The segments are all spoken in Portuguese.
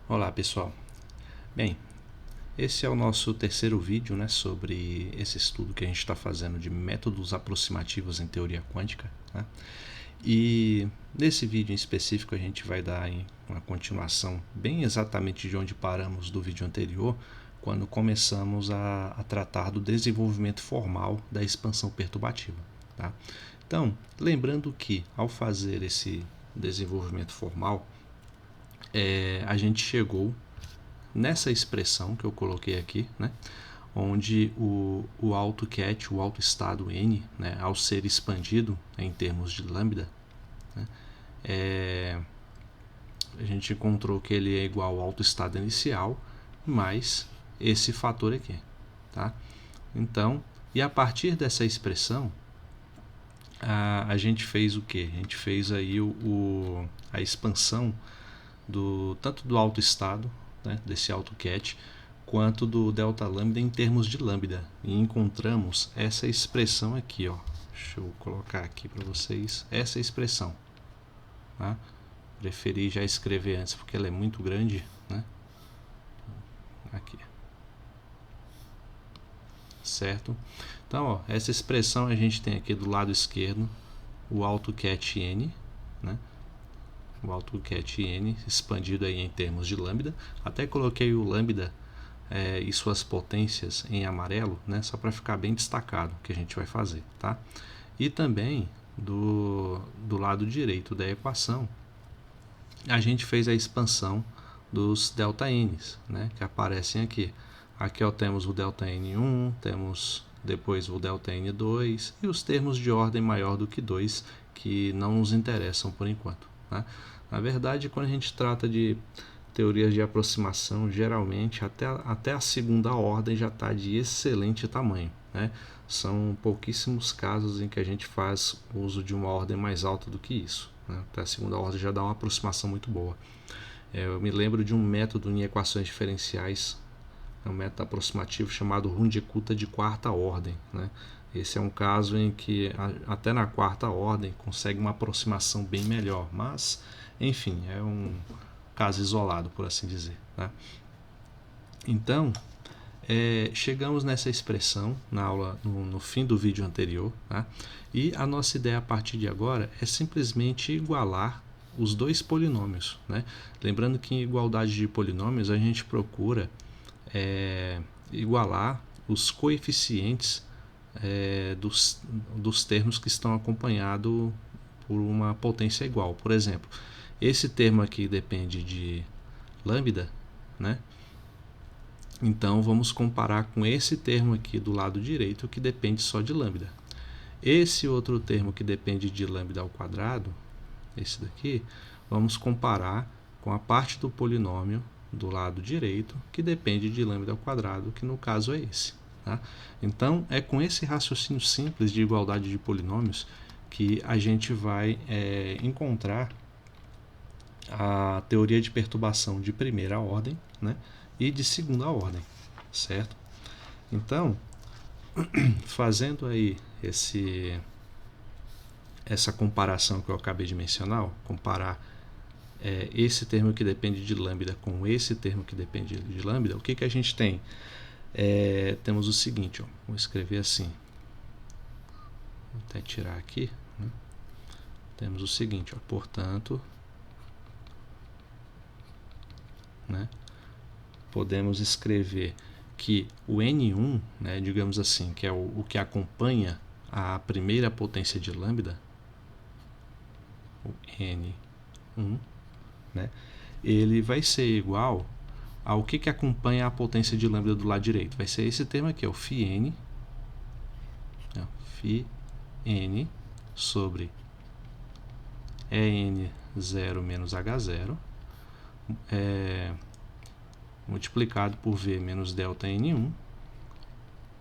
Olá pessoal, bem, esse é o nosso terceiro vídeo, né, sobre esse estudo que a gente está fazendo de métodos aproximativos em teoria quântica, né? E nesse vídeo em específico a gente vai dar uma continuação bem exatamente de onde paramos do vídeo anterior, quando começamos a tratar do desenvolvimento formal da expansão perturbativa, tá? Então, lembrando que ao fazer esse desenvolvimento formal, a gente chegou nessa expressão que eu coloquei aqui, né, onde o AutoCAD, o autoestado N, né, ao ser expandido em termos de lambda, né, a gente encontrou que ele é igual ao autoestado inicial mais esse fator aqui, tá? Então, e a partir dessa expressão, a gente fez o que? A gente fez aí a expansão tanto do autoestado, né, desse AutoCAD, quanto do delta lambda em termos de lambda. E encontramos essa expressão aqui, ó. Deixa eu colocar aqui para vocês essa expressão. Tá? Preferi já escrever antes porque ela é muito grande, né? Aqui. Certo? Então, ó, essa expressão a gente tem aqui do lado esquerdo o AutoCAD N, né? O AutoCAD N expandido aí em termos de lambda. Até coloquei o lambda e suas potências em amarelo, né, só para ficar bem destacado o que a gente vai fazer, tá? E também do lado direito da equação, a gente fez a expansão dos ΔNs, né, que aparecem aqui. Aqui ó, temos o ΔN1, temos depois o ΔN2 e os termos de ordem maior do que 2 que não nos interessam por enquanto, né? Na verdade, quando a gente trata de teorias de aproximação, geralmente até a segunda ordem já está de excelente tamanho, né? São pouquíssimos casos em que a gente faz uso de uma ordem mais alta do que isso, né? Até a segunda ordem já dá uma aproximação muito boa. Eu me lembro de um método em equações diferenciais, um método aproximativo chamado Runge-Kutta de quarta ordem, né? Esse é um caso em que até na quarta ordem consegue uma aproximação bem melhor, mas enfim, é um caso isolado, por assim dizer, tá? Então, chegamos nessa expressão na aula no fim do vídeo anterior, tá? E a nossa ideia a partir de agora é simplesmente igualar os dois polinômios, né? Lembrando que em igualdade de polinômios a gente procura igualar os coeficientes dos termos que estão acompanhados por uma potência igual. Por exemplo, esse termo aqui depende de lambda, né? Então vamos comparar com esse termo aqui do lado direito que depende só de lambda. Esse outro termo que depende de lambda ao quadrado, esse daqui, vamos comparar com a parte do polinômio do lado direito que depende de lambda ao quadrado, que no caso é esse, tá? Então é com esse raciocínio simples de igualdade de polinômios que a gente vai encontrar a teoria de perturbação de primeira ordem, né, e de segunda ordem, certo? Então, fazendo aí essa comparação que eu acabei de mencionar, comparar esse termo que depende de lambda com esse termo que depende de lambda, o que, que a gente tem? Temos o seguinte, ó, vou escrever assim, vou até tirar aqui, né? Temos o seguinte, ó, portanto, né, podemos escrever que o N1, né, digamos assim, que é o que acompanha a primeira potência de lambda, o N1, né, ele vai ser igual ao que acompanha a potência de lambda do lado direito. Vai ser esse termo aqui, o φn, φn sobre En0 menos H0, multiplicado por V menos delta N1,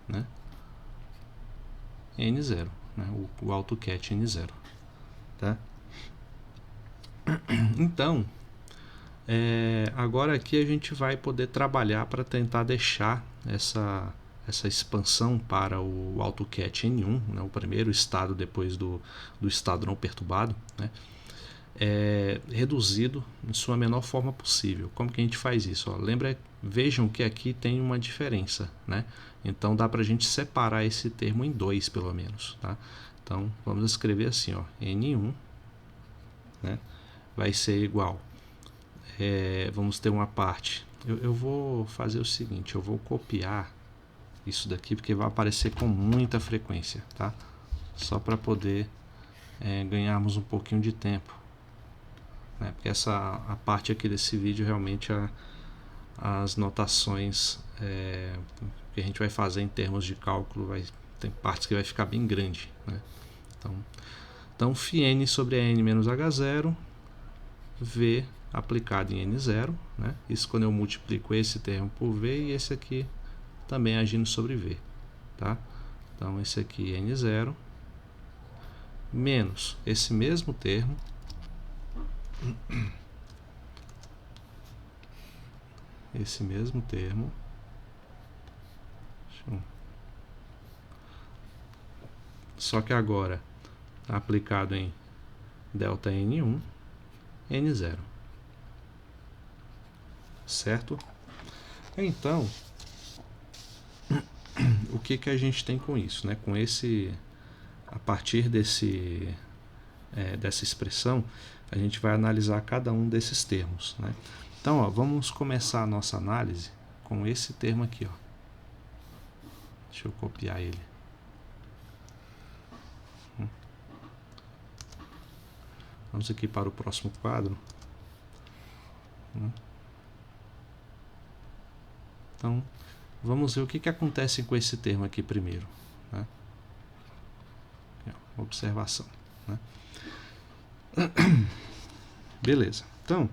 né, N0, né, o AutoCAD N0, tá? Então, agora aqui a gente vai poder trabalhar para tentar deixar essa expansão para o AutoCAD N1, né, o primeiro estado depois do estado não perturbado, né? reduzido em sua menor forma possível. Como que a gente faz isso? Ó, vejam que aqui tem uma diferença, né? Então dá para a gente separar esse termo em dois, pelo menos, tá? Então vamos escrever assim, ó, N1, né, vai ser igual, vamos ter uma parte, eu vou fazer o seguinte, eu vou copiar isso daqui porque vai aparecer com muita frequência, tá? Só para poder ganharmos um pouquinho de tempo, né? Porque a parte aqui desse vídeo realmente as notações que a gente vai fazer em termos de cálculo, tem partes que vai ficar bem grande, né? Então φn sobre a n menos h0, v aplicado em n0, né? Isso quando eu multiplico esse termo por v e esse aqui também agindo sobre v, tá? Então esse aqui é n0 menos esse mesmo termo só que agora aplicado em delta n1, n0, certo? Então, o que a gente tem com isso, né? A partir dessa expressão, a gente vai analisar cada um desses termos, né? Então, ó, vamos começar a nossa análise com esse termo aqui, ó. Deixa eu copiar ele. Vamos aqui para o próximo quadro. Então, vamos ver o que acontece com esse termo aqui primeiro, né? Observação, né? Beleza. Então,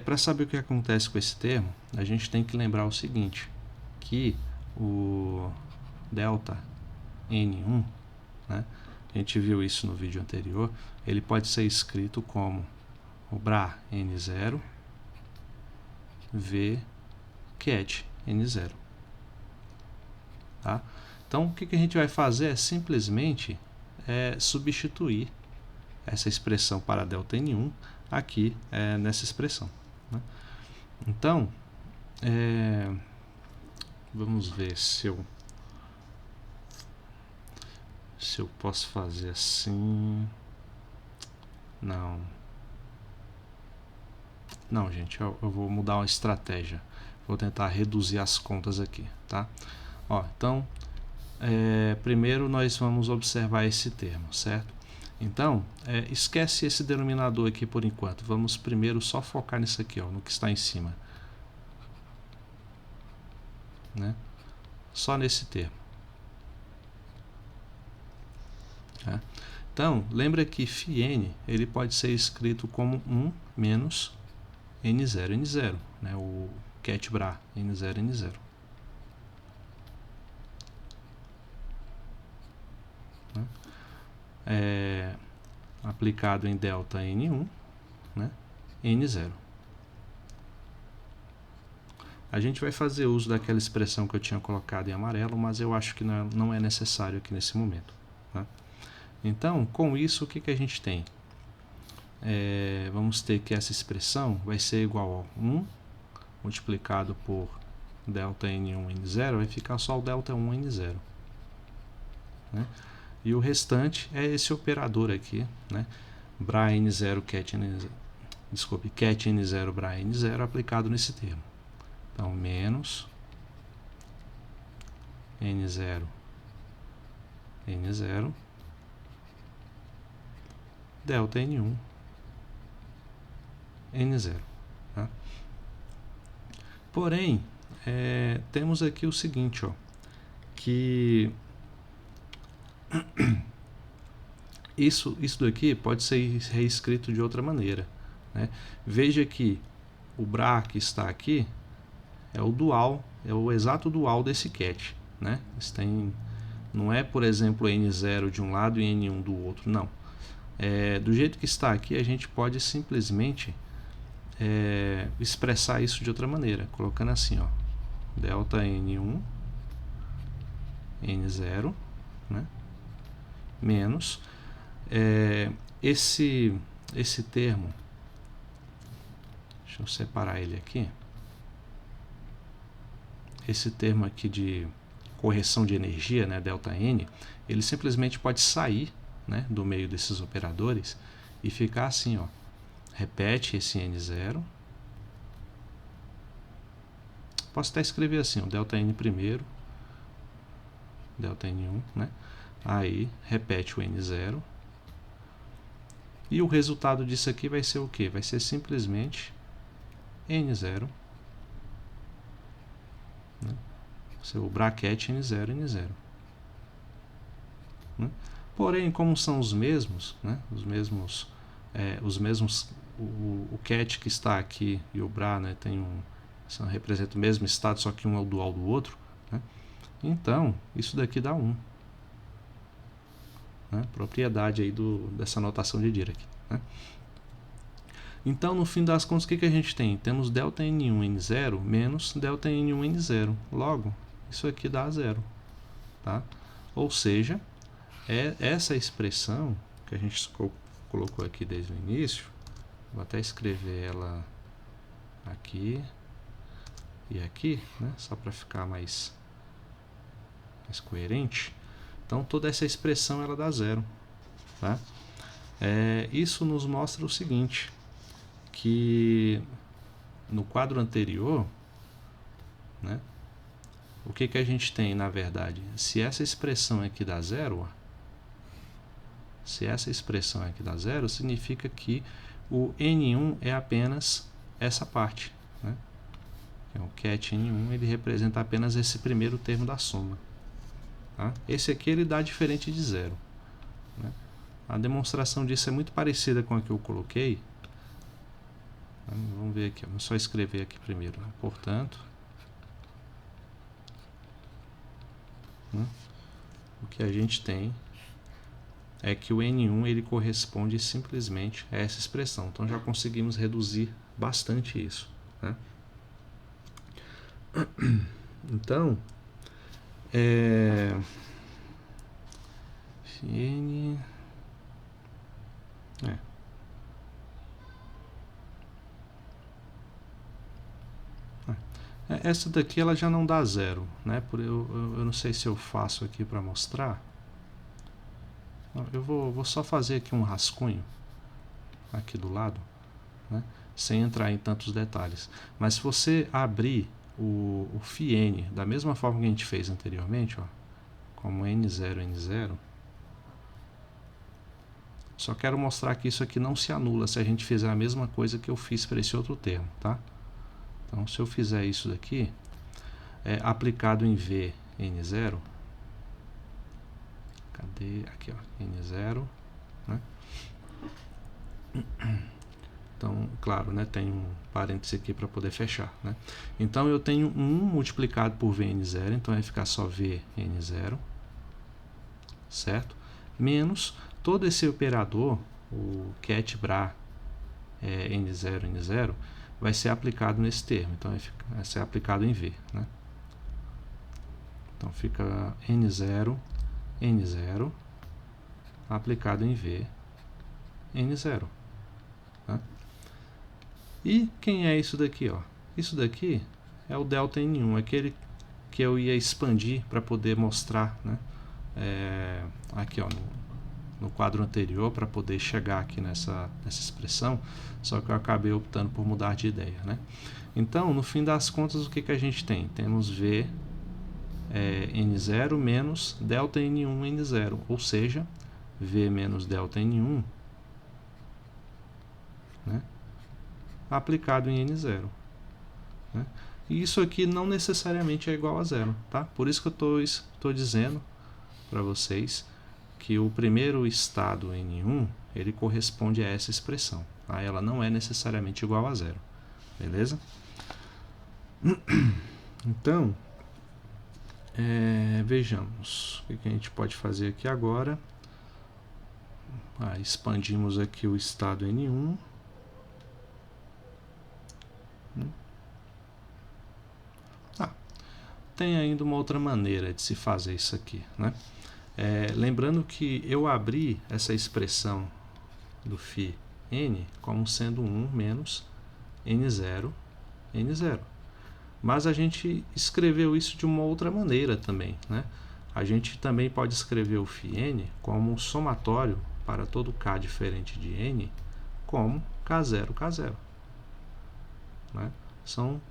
para saber o que acontece com esse termo, a gente tem que lembrar o seguinte, que o delta N1, né, a gente viu isso no vídeo anterior, ele pode ser escrito como o Bra N0 V cat N0. Tá? Então, o que a gente vai fazer é simplesmente substituir essa expressão para delta N1 aqui nessa expressão, né? Então, vamos ver se eu posso fazer assim. Não, gente, eu vou mudar uma estratégia. Vou tentar reduzir as contas aqui, tá? Ó, então, primeiro nós vamos observar esse termo, certo? Então, esquece esse denominador aqui por enquanto. Vamos primeiro só focar nisso aqui, ó, no que está em cima, né? Só nesse termo. Tá? Então, lembra que φn ele pode ser escrito como 1 menos n0, n0, né? O cat bra n0, n0. Aplicado em delta n1, né, n0. A gente vai fazer uso daquela expressão que eu tinha colocado em amarelo, mas eu acho que não é necessário aqui nesse momento, tá? Então, com isso, o que a gente tem? Vamos ter que essa expressão vai ser igual a 1 multiplicado por delta n1, n0, vai ficar só o delta 1, n0, né? E o restante é esse operador aqui, né? Bra n0 cat n0, desculpe, cat n0 bra n0 aplicado nesse termo. Então, menos n0 n0 delta n1 n0, tá? Porém, temos aqui o seguinte, ó, que isso daqui pode ser reescrito de outra maneira, né? Veja que o Bra que está aqui é o dual, é o exato dual desse cat, né? Não é, por exemplo, n0 de um lado e n1 do outro, não. Do jeito que está aqui, a gente pode simplesmente expressar isso de outra maneira, colocando assim, ó, delta n1 n0, né, menos esse termo, deixa eu separar ele aqui, esse termo aqui de correção de energia, né, ΔN, ele simplesmente pode sair, né, do meio desses operadores e ficar assim, ó, repete esse N0, posso até escrever assim, ó, ΔN primeiro, ΔN1, né, aí repete o N0, e o resultado disso aqui vai ser o que? Vai ser simplesmente N0, né? Seu bracket N0, N0. Né? Porém, como são os mesmos, né? Os mesmos, o cat que está aqui e o bra, né, representa o mesmo estado, só que um é o dual do outro, né? Então, isso daqui dá 1. Né? Propriedade aí dessa notação de Dirac. Né? Então, no fim das contas, o que a gente tem? Temos ΔN1 N0 menos ΔN1 N0. Logo, isso aqui dá 0. Tá? Ou seja, essa expressão que a gente colocou aqui desde o início, vou até escrever ela aqui e aqui, né? Só para ficar mais coerente. Então, toda essa expressão ela dá 0. Tá? Isso nos mostra o seguinte, que no quadro anterior, né, o que a gente tem na verdade? Se essa expressão aqui dá 0, significa que o N1 é apenas essa parte. Né? O cat N1 ele representa apenas esse primeiro termo da soma. Tá? Esse aqui ele dá diferente de 0. Né? A demonstração disso é muito parecida com a que eu coloquei. Vamos ver aqui, vamos só escrever aqui primeiro. Portanto, né, o que a gente tem é que o N1 ele corresponde simplesmente a essa expressão. Então já conseguimos reduzir bastante isso. Né? Então, essa daqui ela já não dá 0, né? Eu não sei se eu faço aqui para mostrar. Eu vou só fazer aqui um rascunho aqui do lado, né? Sem entrar em tantos detalhes. Mas se você abrir o φn da mesma forma que a gente fez anteriormente, ó, como N0, N0, só quero mostrar que isso aqui não se anula se a gente fizer a mesma coisa que eu fiz para esse outro termo, tá? Então, se eu fizer isso daqui, aplicado em V, N0, cadê? Aqui, ó, N0, né? Então, claro, né, tem um parêntese aqui para poder fechar, né? Então, eu tenho 1 multiplicado por VN0, então vai ficar só VN0, certo? Menos todo esse operador, o cat bra N0, N0, vai ser aplicado nesse termo, então vai ser aplicado em V, né? Então fica N0, N0, aplicado em V, N0. Né? E quem é isso daqui? Ó? Isso daqui é o ΔN1, aquele que eu ia expandir para poder mostrar, né? Aqui, ó, no quadro anterior, para poder chegar aqui nessa expressão, só que eu acabei optando por mudar de ideia, né? Então, no fim das contas, o que a gente tem? Temos V N0 menos ΔN1 N0, ou seja, V menos ΔN1, né, aplicado em N0. Né? E isso aqui não necessariamente é igual a 0, tá? Por isso que eu estou dizendo para vocês que o primeiro estado N1 ele corresponde a essa expressão. Tá? Ela não é necessariamente igual a 0. Beleza? Então, vejamos o que a gente pode fazer aqui agora. Expandimos aqui o estado N1. Tem ainda uma outra maneira de se fazer isso aqui, né? Lembrando que eu abri essa expressão do φ n como sendo 1 menos n0, n0. Mas a gente escreveu isso de uma outra maneira também, né? A gente também pode escrever o φ n como um somatório para todo k diferente de n, como k0, k0. Né? São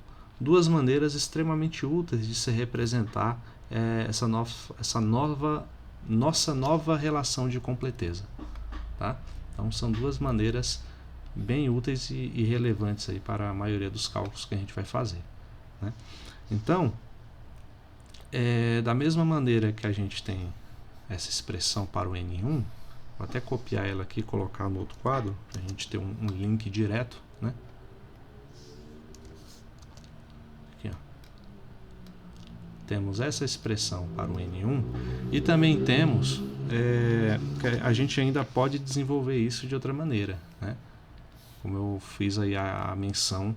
duas maneiras extremamente úteis de se representar nossa nova relação de completeza. Tá? Então são duas maneiras bem úteis e relevantes aí para a maioria dos cálculos que a gente vai fazer. Né? Então, da mesma maneira que a gente tem essa expressão para o N1, vou até copiar ela aqui e colocar no outro quadro, para a gente ter um link direto. Né? Aqui, ó. Temos essa expressão para o N1 e também temos, a gente ainda pode desenvolver isso de outra maneira, né? Como eu fiz aí a menção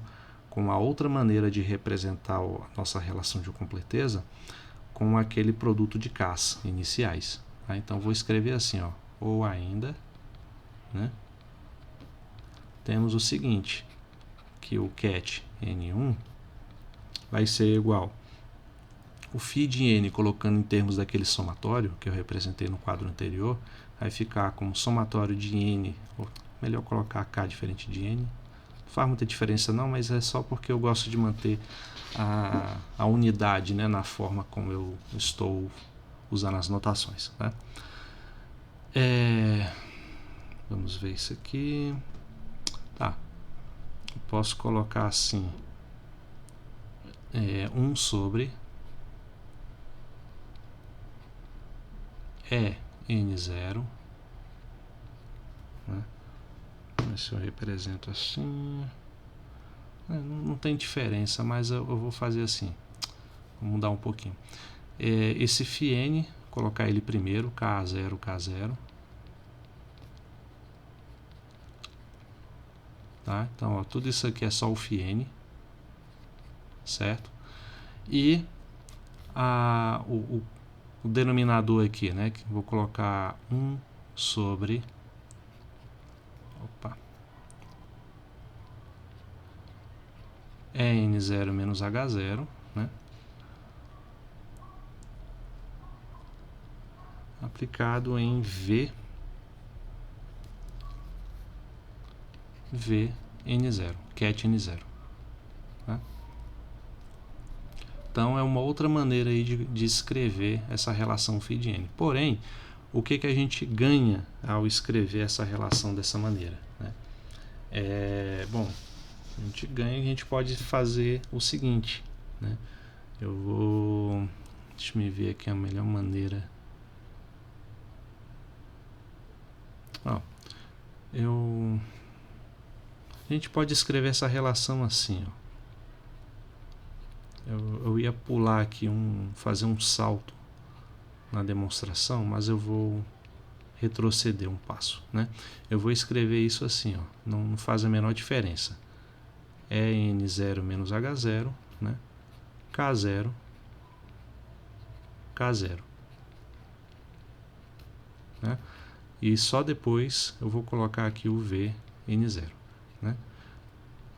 com a outra maneira de representar a nossa relação de completeza com aquele produto de K's iniciais. Tá? Então vou escrever assim, ó, ou ainda, né? Temos o seguinte, que o ket N1 vai ser igual o φ de n, colocando em termos daquele somatório que eu representei no quadro anterior, vai ficar como somatório de n, ou melhor colocar k diferente de n. Não faz muita diferença não, mas é só porque eu gosto de manter a unidade, né, na forma como eu estou usando as notações. Tá? Vamos ver isso aqui. Tá. Eu posso colocar assim, 1 sobre n0, né? Se eu represento assim, não tem diferença, mas eu vou fazer assim, vou mudar um pouquinho. Esse φ n, colocar ele primeiro, k0, k0. Tá? Então, ó, tudo isso aqui é só o φ n, certo? E o denominador aqui, né, que vou colocar 1 sobre n0 menos h0, né, aplicado em v n0, ket n0. Tá? Então é uma outra maneira aí de escrever essa relação φ de n. Porém, o que a gente ganha ao escrever essa relação dessa maneira? Né? Bom, a gente ganha, a gente pode fazer o seguinte, né? Deixa eu ver aqui a melhor maneira. A gente pode escrever essa relação assim, ó. Eu ia pular aqui, fazer um salto na demonstração, mas eu vou retroceder um passo, né? Eu vou escrever isso assim, ó, não faz a menor diferença. n0 menos h0, né? k0, k0. Né? E só depois eu vou colocar aqui o v n0. Né?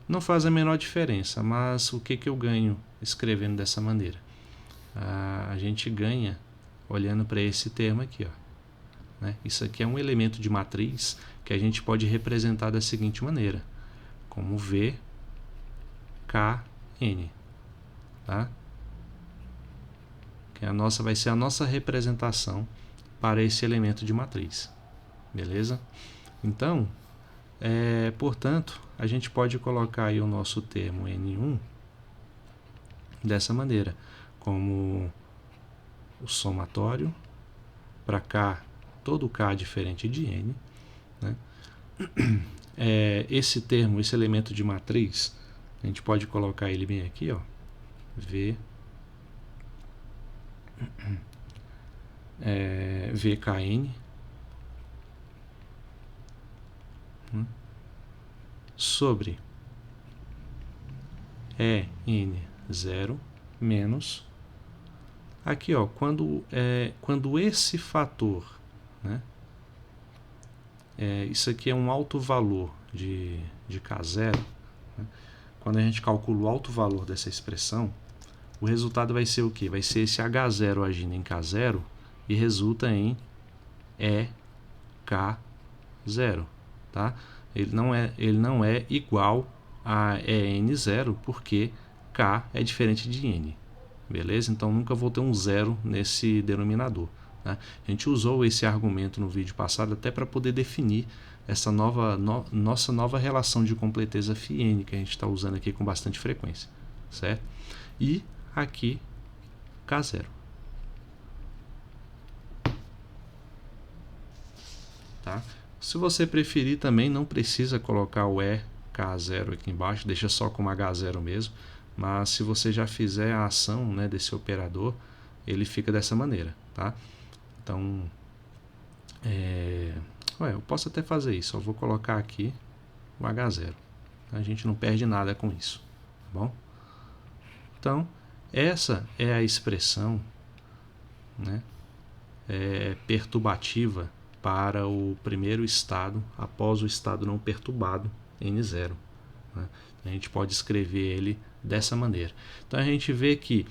Não faz a menor diferença, mas o que eu ganho escrevendo dessa maneira? A gente ganha olhando para esse termo aqui, ó. Né? Isso aqui é um elemento de matriz que a gente pode representar da seguinte maneira, como v k n. Tá? Que vai ser a nossa representação para esse elemento de matriz. Beleza? Então, portanto, a gente pode colocar aí o nosso termo N1 dessa maneira, como o somatório, para cá, todo K diferente de N. Né? Esse termo, esse elemento de matriz, a gente pode colocar ele bem aqui, ó, V, VKN, sobre EN0 menos, aqui, ó, quando esse fator, né, isso aqui é um alto valor de K0. Né? Quando a gente calcula o alto valor dessa expressão, o resultado vai ser o quê? Vai ser esse H0 agindo em K0 e resulta em EK0. Tá? Ele não é igual a EN0 porque K é diferente de N. Beleza? Então nunca vou ter um zero nesse denominador. Né? A gente usou esse argumento no vídeo passado até para poder definir essa nossa nova relação de completeza φn que a gente está usando aqui com bastante frequência. Certo? E aqui K0. Tá? Se você preferir também, não precisa colocar o EK0 aqui embaixo, deixa só como H0 mesmo. Mas se você já fizer a ação, né, desse operador, ele fica dessa maneira. Tá? Então, eu posso até fazer isso. Eu vou colocar aqui o H0. A gente não perde nada com isso. Tá bom? Então, essa é a expressão, né, perturbativa para o primeiro estado após o estado não perturbado N0. Né? A gente pode escrever ele dessa maneira. Então a gente vê que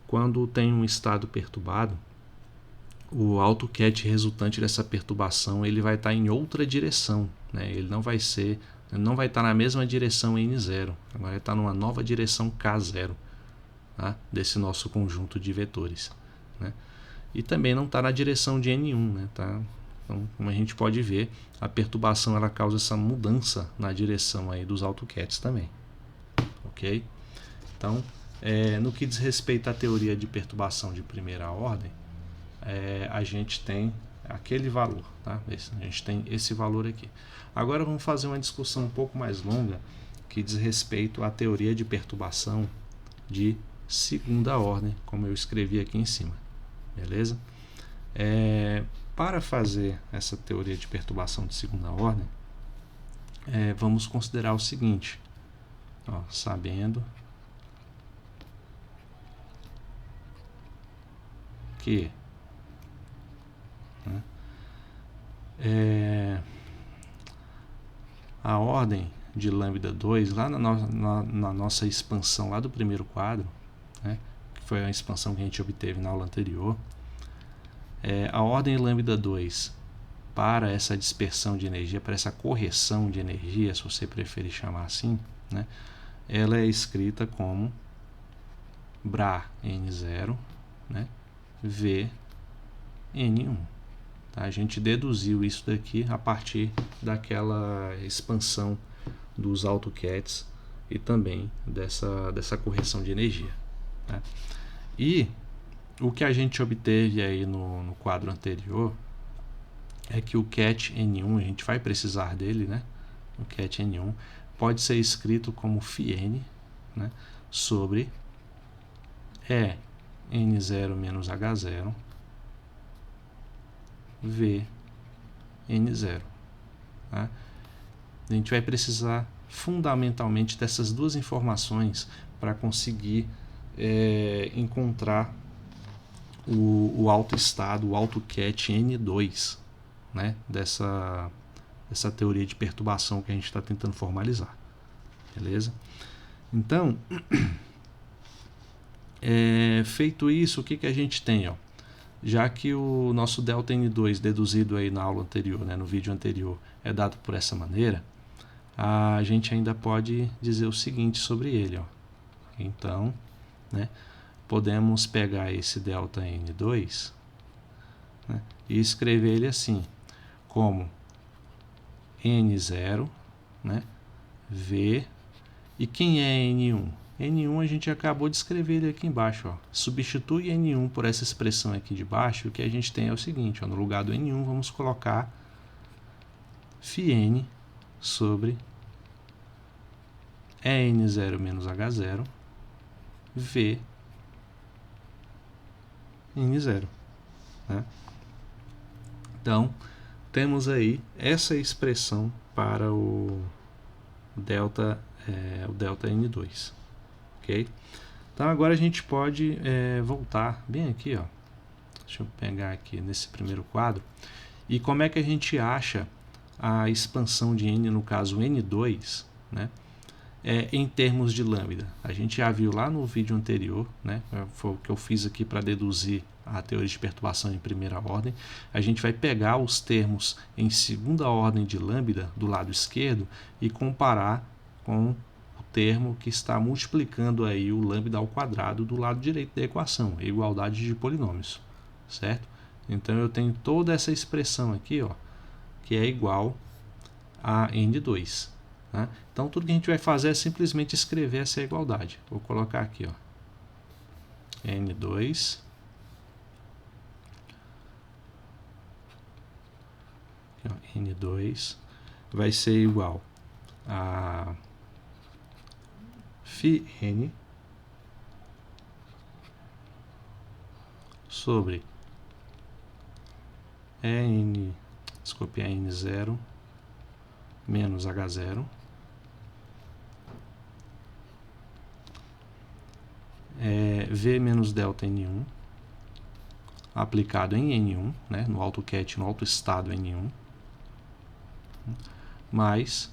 quando tem um estado perturbado, o AutoCAD resultante dessa perturbação ele vai estar em outra direção. Né? Ele não vai estar na mesma direção N0, agora vai estar numa nova direção K0, tá? Desse nosso conjunto de vetores. Né? E também não está na direção de N1. Né? Tá? Então, como a gente pode ver, a perturbação ela causa essa mudança na direção aí dos AutoCADs também. Ok? Então, no que diz respeito à teoria de perturbação de primeira ordem, a gente tem aquele valor. Tá? A gente tem esse valor aqui. Agora vamos fazer uma discussão um pouco mais longa que diz respeito à teoria de perturbação de segunda ordem, como eu escrevi aqui em cima. Beleza? Para fazer essa teoria de perturbação de segunda ordem, vamos considerar o seguinte, sabendo que a ordem de lambda 2, lá na nossa expansão lá do primeiro quadro, né, que foi a expansão que a gente obteve na aula anterior, a ordem lambda 2 para essa dispersão de energia, para essa correção de energia, se você preferir chamar assim, né, ela é escrita como Bra N0, né, V N1. Tá? A gente deduziu isso daqui a partir daquela expansão dos AutoCADs e também dessa correção de energia. Né? E o que a gente obteve aí no quadro anterior é que o CAT N1, a gente vai precisar dele, né? O CAT N1 pode ser escrito como φn, né, sobre N0 menos H0 V N0. Tá? A gente vai precisar fundamentalmente dessas duas informações para conseguir encontrar o autoestado, o AutoCAD N2, né, dessa teoria de perturbação que a gente está tentando formalizar. Beleza? Então, feito isso, o que a gente tem? Já que o nosso delta N2 deduzido aí na aula anterior, né, no vídeo anterior, é dado por essa maneira, a gente ainda pode dizer o seguinte sobre ele. Então, né, podemos pegar esse delta N2, né, e escrever ele assim, como N0, né, V, e quem é N1? N1 a gente acabou de escrever ele aqui embaixo. Substitui N1 por essa expressão aqui de baixo, o que a gente tem é o seguinte, no lugar do N1 vamos colocar φn sobre N0 menos H0 V N0. Né? Então, temos aí essa expressão para o delta N2. Ok? Então agora a gente pode voltar bem aqui, deixa eu pegar aqui nesse primeiro quadro, e como é que a gente acha a expansão de n, no caso n2, né, em termos de lambda. A gente já viu lá no vídeo anterior, né, foi o que eu fiz aqui para deduzir a teoria de perturbação em primeira ordem. A gente vai pegar os termos em segunda ordem de lambda do lado esquerdo e comparar com o termo que está multiplicando aí o lambda ao quadrado do lado direito da equação, a igualdade de polinômios, certo? Então eu tenho toda essa expressão aqui, ó, que é igual a n2. Né? Então tudo que a gente vai fazer é simplesmente escrever essa igualdade. Vou colocar aqui, ó, n2 aqui, ó, n2 vai ser igual a φn sobre n0 menos h0 V menos delta N1 aplicado em N1, né, no AutoCAD, no autoestado N1, mais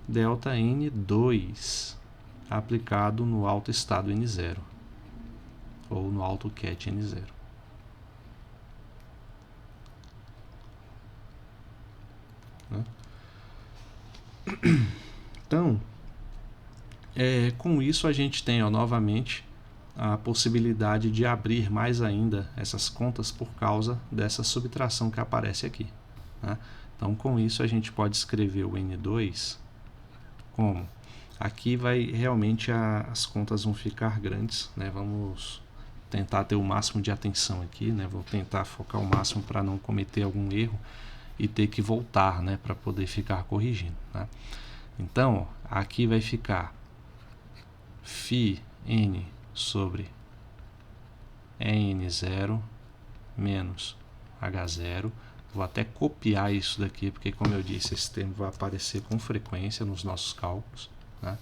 delta N2 aplicado no autoestado N0 ou no AutoCAD N0. Então, com isso a gente tem, ó, novamente a possibilidade de abrir mais ainda essas contas por causa dessa subtração que aparece aqui, né? Então, com isso a gente pode escrever o N2 como, aqui vai realmente as contas vão ficar grandes, né? Vamos tentar ter o máximo de atenção aqui, né? Vou tentar focar o máximo para não cometer algum erro e ter que voltar, né, para poder ficar corrigindo, né? Então, ó, aqui vai ficar φn sobre n0 menos h0. Vou até copiar isso daqui, porque, como eu disse, esse termo vai aparecer com frequência nos nossos cálculos, né?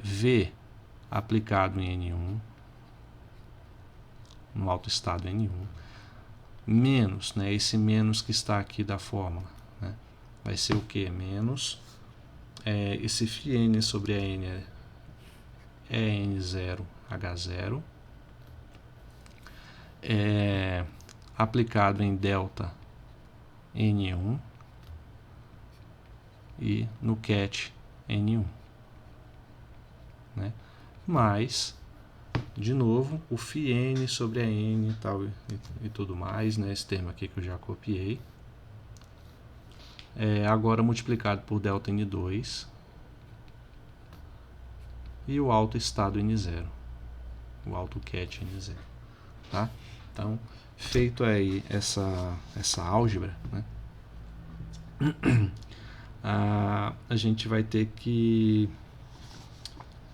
V aplicado em N1, no autoestado N1, menos, né, esse menos que está aqui da fórmula, né, vai ser o que? Menos esse φn sobre a n é n0 h0, aplicado em delta N1 e no cat N1, né, mais, de novo, o φn sobre a n e tal e tudo mais, né, esse termo aqui que eu já copiei, agora multiplicado por delta N2 e o autoestado N0, o AutoCAD N0, tá? Então, feito aí essa álgebra, né, a gente vai ter que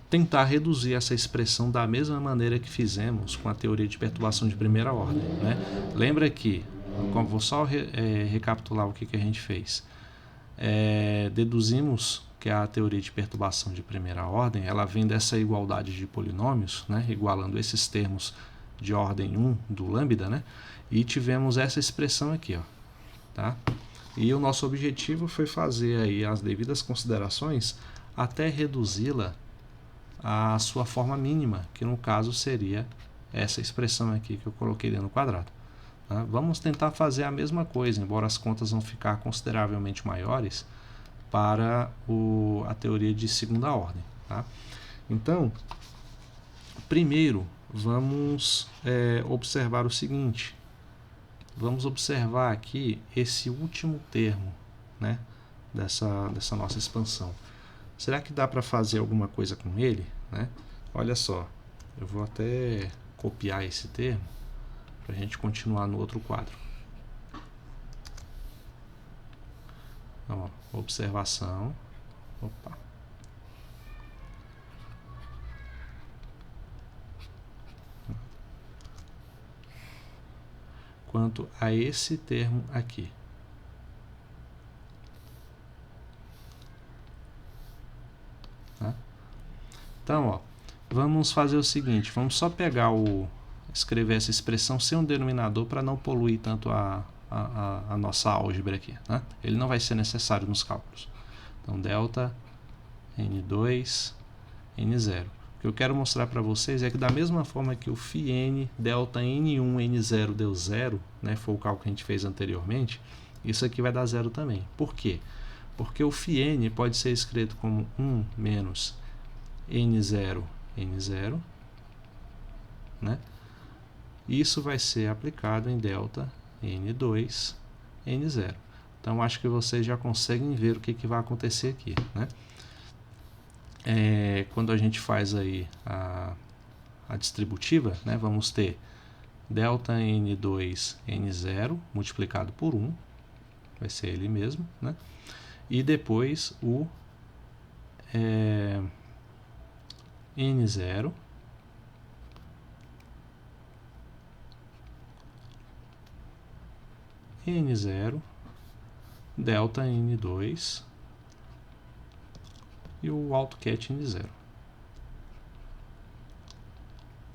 tentar reduzir essa expressão da mesma maneira que fizemos com a teoria de perturbação de primeira ordem, né? Lembra que, vou só recapitular o que a gente fez. Deduzimos que a teoria de perturbação de primeira ordem, ela vem dessa igualdade de polinômios, né, igualando esses termos de ordem 1 do lambda, né, e tivemos essa expressão aqui, ó, tá? E o nosso objetivo foi fazer aí as devidas considerações até reduzi-la à sua forma mínima, que no caso seria essa expressão aqui que eu coloquei dentro do quadrado, tá? Vamos tentar fazer a mesma coisa, embora as contas vão ficar consideravelmente maiores para a teoria de segunda ordem, tá? Então, primeiro vamos observar o seguinte. Vamos observar aqui esse último termo, né, dessa nossa expansão. Será que dá para fazer alguma coisa com ele, né? Olha só, eu vou até copiar esse termo para a gente continuar no outro quadro. Então, ó, observação. Opa. Quanto a esse termo aqui. Tá? Então, ó, vamos fazer o seguinte, vamos só pegar escrever essa expressão sem um denominador para não poluir tanto a a nossa álgebra aqui, né? Ele não vai ser necessário nos cálculos. Então, delta N2, N0. O que eu quero mostrar para vocês é que da mesma forma que o φn delta N1, N0 deu 0, né, foi o cálculo que a gente fez anteriormente, isso aqui vai dar 0 também. Por quê? Porque o φn pode ser escrito como 1 menos N0, N0, né? Isso vai ser aplicado em delta N2, N0. Então, acho que vocês já conseguem ver o que vai acontecer aqui, né? Quando a gente faz aí a distributiva, né, vamos ter delta N2, N0 multiplicado por 1, vai ser ele mesmo, né? E depois o N0 N0 delta N2 e o AutoCAD N0.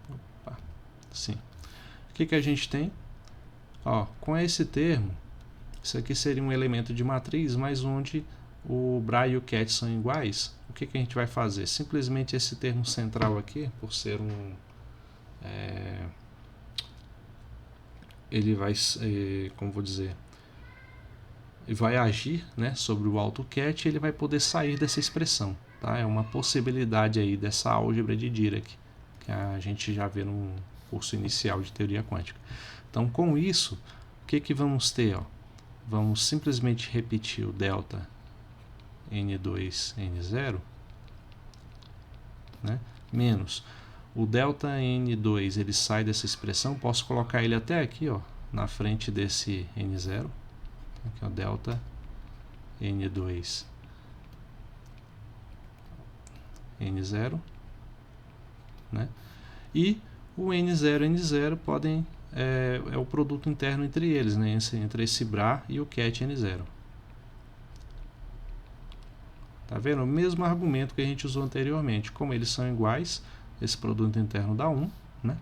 Opa, sim. O que a gente tem? Ó, com esse termo, isso aqui seria um elemento de matriz, mas onde o Bra e o Cat são iguais, o que a gente vai fazer? Simplesmente esse termo central aqui, por ser ele vai, como vou dizer, vai agir, né, sobre o AutoCAD e ele vai poder sair dessa expressão. Tá? É uma possibilidade aí dessa álgebra de Dirac, que a gente já vê no curso inicial de teoria quântica. Então, com isso, o que vamos ter? Ó? Vamos simplesmente repetir o delta N2, N0, né, menos o delta N2, ele sai dessa expressão, posso colocar ele até aqui, ó, na frente desse N0. Aqui é o delta N2 N0, né? E o N0 N0 podem é o produto interno entre eles, né? Entre esse Bra e o Cat N0. Tá vendo? O mesmo argumento que a gente usou anteriormente. Como eles são iguais, esse produto interno dá 1, né?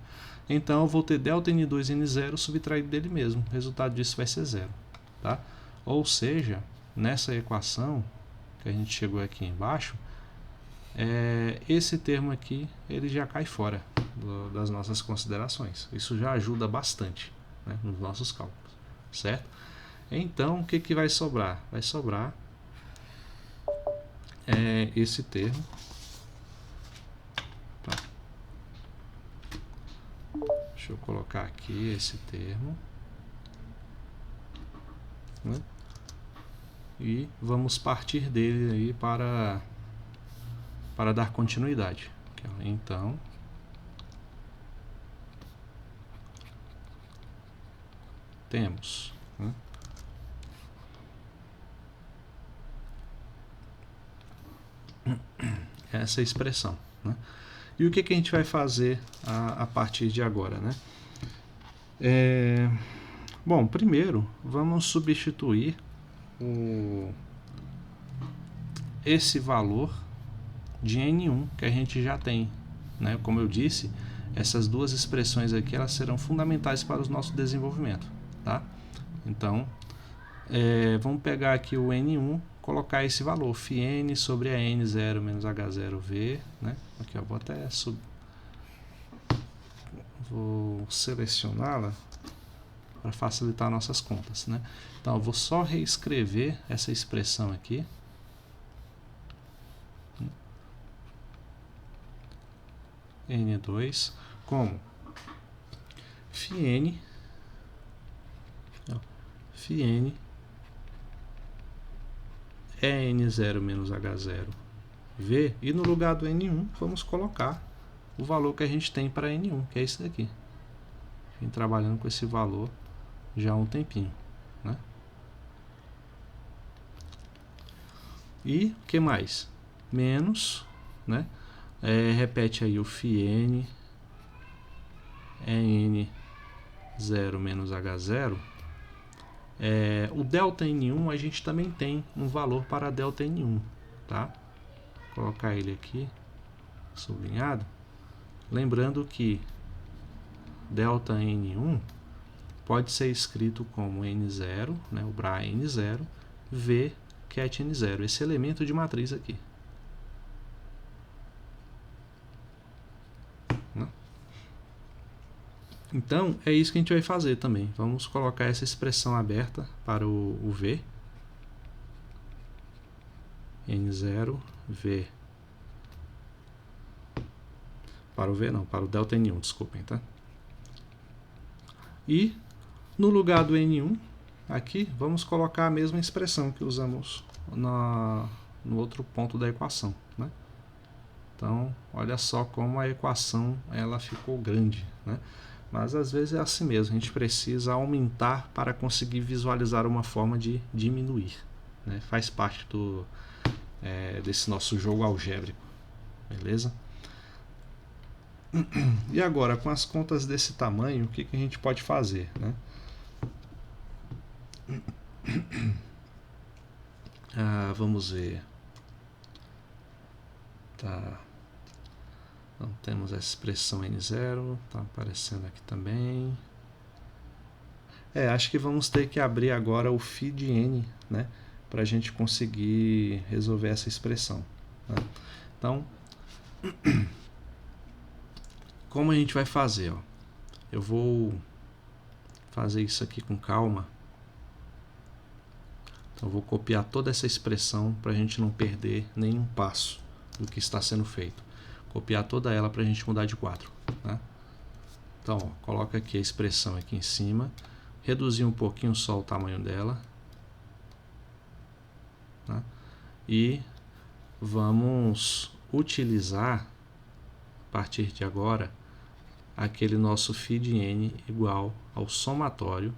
Então eu vou ter delta N2 N0 subtraído dele mesmo. O resultado disso vai ser 0. Tá? Ou seja, nessa equação que a gente chegou aqui embaixo, esse termo aqui ele já cai fora das nossas considerações. Isso já ajuda bastante, né, nos nossos cálculos, certo? Então, o que vai sobrar? Vai sobrar esse termo. Tá. Deixa eu colocar aqui esse termo, né? E vamos partir dele aí para dar continuidade. Então, temos, né, essa expressão, né? E o que a gente vai fazer a partir de agora, né? Bom, primeiro vamos substituir esse valor de N1 que a gente já tem, né? Como eu disse, essas duas expressões aqui elas serão fundamentais para o nosso desenvolvimento, tá? Então, vamos pegar aqui o N1, colocar esse valor, φn sobre a N0 menos H0V, né? Aqui, ó, vou selecioná-la para facilitar nossas contas, né? Então, eu vou só reescrever essa expressão aqui. N2 como φn é N0 menos H0V, e no lugar do N1 vamos colocar o valor que a gente tem para N1, que é esse daqui. Vem trabalhando com esse valor já há um tempinho, né? E o que mais? Menos, né? Repete aí o φn é N0 menos H0. O delta N1 a gente também tem um valor para delta N1, tá? Vou colocar ele aqui sublinhado, lembrando que delta N1 pode ser escrito como N0, né, o Bra N0, V cat N0, esse elemento de matriz aqui. Né? Então, é isso que a gente vai fazer também. Vamos colocar essa expressão aberta para o V. N0, V. Para o V não, para o delta N1, desculpem, tá? E no lugar do N1, aqui, vamos colocar a mesma expressão que usamos no outro ponto da equação, né? Então, olha só como a equação ela ficou grande, né? Mas às vezes é assim mesmo, a gente precisa aumentar para conseguir visualizar uma forma de diminuir, né? Faz parte desse nosso jogo algébrico, beleza? E agora, com as contas desse tamanho, o que a gente pode fazer, né? Vamos ver. Tá. Então, temos essa expressão N0, está aparecendo aqui também. Acho que vamos ter que abrir agora o phi de N, né? Para a gente conseguir resolver essa expressão, né? Então, como a gente vai fazer? Ó? Eu vou fazer isso aqui com calma. Então, eu vou copiar toda essa expressão para a gente não perder nenhum passo do que está sendo feito. Copiar toda ela para a gente mudar de quadro. Né? Então, ó, coloca aqui a expressão aqui em cima. Reduzir um pouquinho só o tamanho dela. Né? E vamos utilizar, a partir de agora, aquele nosso phi de n igual ao somatório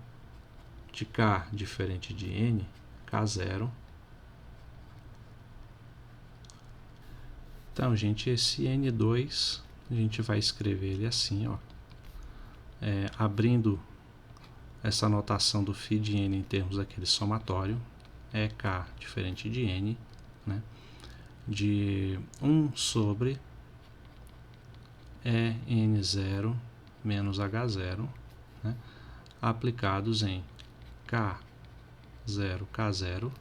de k diferente de n, k0. Então, gente, esse n2, a gente vai escrever ele assim, ó, abrindo essa notação do phi de n em termos daquele somatório, é k diferente de n, né, de 1 sobre n0 menos h0, né, aplicados em k0, k0,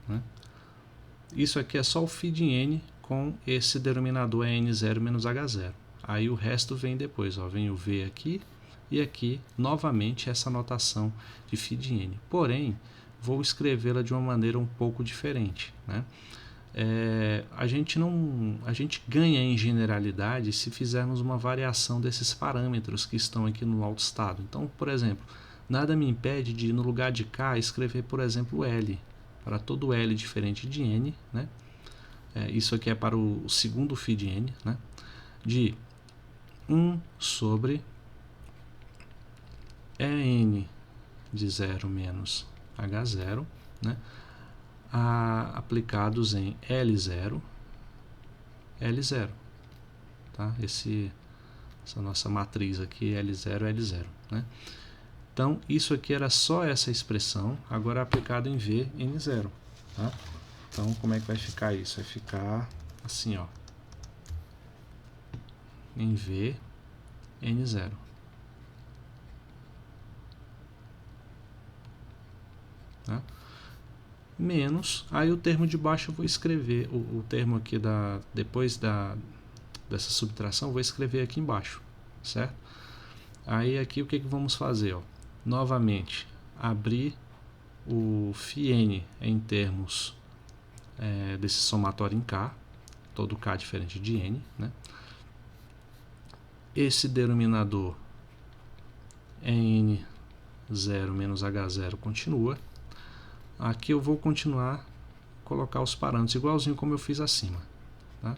né? Isso aqui é só o phi de n com esse denominador n0 menos h0. Aí o resto vem depois, ó, vem o v aqui e aqui novamente essa notação de phi de n. Porém, vou escrevê-la de uma maneira um pouco diferente, né? A gente ganha em generalidade se fizermos uma variação desses parâmetros que estão aqui no autoestado. Então, por exemplo, nada me impede de, no lugar de k, escrever, por exemplo, L, para todo L diferente de n, né? Isso aqui é para o segundo phi de n, né? De 1 sobre n de 0 menos h0, né? Aplicados em L0, L0, tá? Essa nossa matriz aqui, L0, L0, né? Então, isso aqui era só essa expressão, agora aplicado em V, N0, tá? Então, como é que vai ficar isso? Vai ficar assim, ó, em V, N0. Tá? Menos, aí o termo de baixo eu vou escrever, o termo aqui depois dessa subtração, eu vou escrever aqui embaixo, certo? Aí aqui o que vamos fazer? Ó? Novamente, abrir o phi n em termos desse somatório em k, todo k diferente de n, né? Esse denominador n0 menos h0 continua. Aqui eu vou continuar colocar os parâmetros igualzinho como eu fiz acima, tá?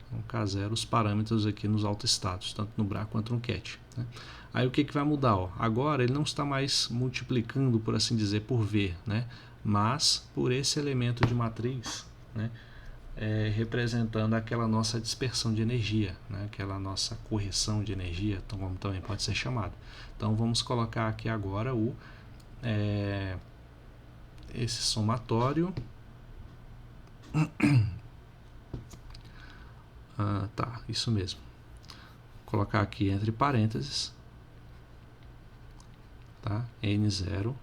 Então, K0, os parâmetros aqui nos autoestados, tanto no Bra quanto no cat, né? Aí o que vai mudar? Ó? Agora ele não está mais multiplicando, por assim dizer, por V, né? Mas por esse elemento de matriz, né? Representando aquela nossa dispersão de energia, né? Aquela nossa correção de energia, então, como também pode ser chamado. Então vamos colocar aqui agora esse somatório. Tá, isso mesmo. Vou colocar aqui entre parênteses, tá? N0